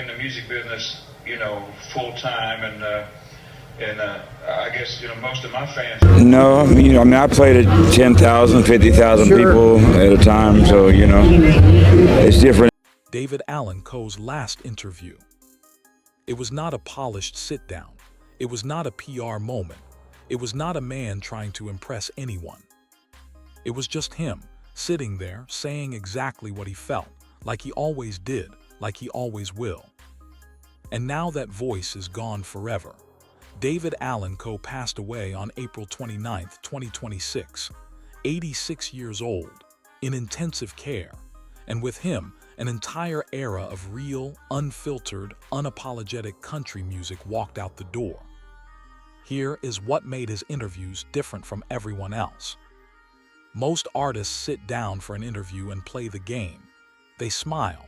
in the music business, full time, and I guess most of my fans. No, I played at 10,000, 50,000 people at a time, so it's different. David Allan Coe's last interview. It was not a polished sit-down. It was not a PR moment. It was not a man trying to impress anyone. It was just him, sitting there, saying exactly what he felt, like he always did, like he always will. And now that voice is gone forever. David Allan Coe passed away on April 29, 2026, 86 years old, in intensive care, and with him, an entire era of real, unfiltered, unapologetic country music walked out the door. Here is what made his interviews different from everyone else. Most artists sit down for an interview and play the game. They smile.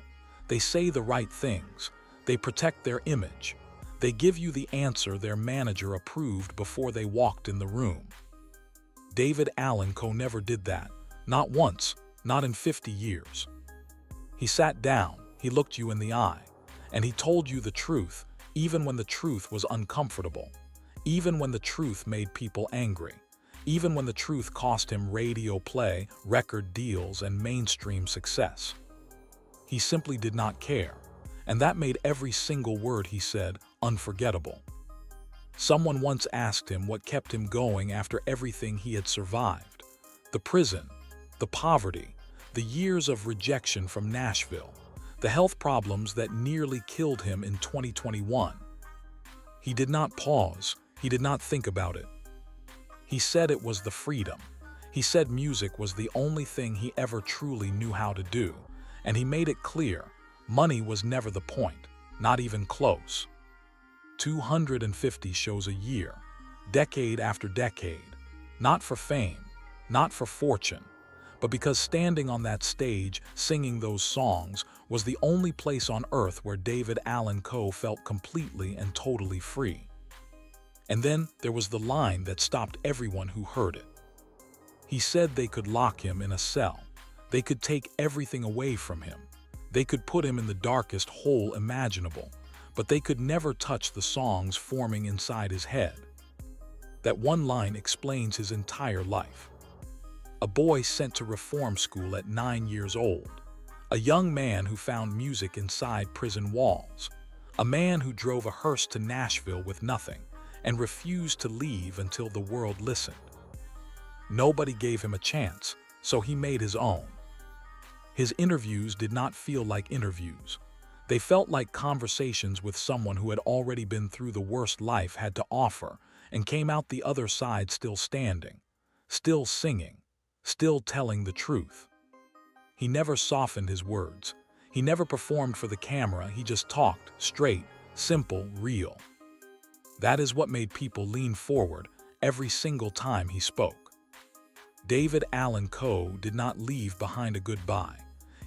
They say the right things. They protect their image. They give you the answer their manager approved before they walked in the room. David Allan Coe never did that. Not once, not in 50 years. He sat down, he looked you in the eye, and he told you the truth, even when the truth was uncomfortable, even when the truth made people angry, even when the truth cost him radio play, record deals, and mainstream success. He simply did not care, and that made every single word he said unforgettable. Someone once asked him what kept him going after everything he had survived: the prison, the poverty, the years of rejection from Nashville, the health problems that nearly killed him in 2021. He did not pause. He did not think about it. He said it was the freedom. He said music was the only thing he ever truly knew how to do, and he made it clear money was never the point, not even close. 250 shows a year, decade after decade, not for fame, not for fortune, but because standing on that stage, singing those songs, was the only place on earth where David Allan Coe felt completely and totally free. And then there was the line that stopped everyone who heard it. He said they could lock him in a cell. They could take everything away from him. They could put him in the darkest hole imaginable, but they could never touch the songs forming inside his head. That one line explains his entire life. A boy sent to reform school at 9 years old. A young man who found music inside prison walls. A man who drove a hearse to Nashville with nothing and refused to leave until the world listened. Nobody gave him a chance, so he made his own. His interviews did not feel like interviews. They felt like conversations with someone who had already been through the worst life had to offer and came out the other side still standing, still singing, still telling the truth. He never softened his words. He never performed for the camera. He just talked, straight, simple, real. That is what made people lean forward every single time he spoke. David Allan Coe did not leave behind a goodbye.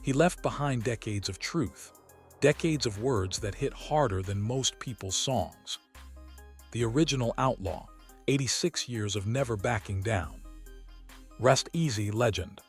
He left behind decades of truth, decades of words that hit harder than most people's songs. The original outlaw, 86 years of never backing down. Rest easy, legend.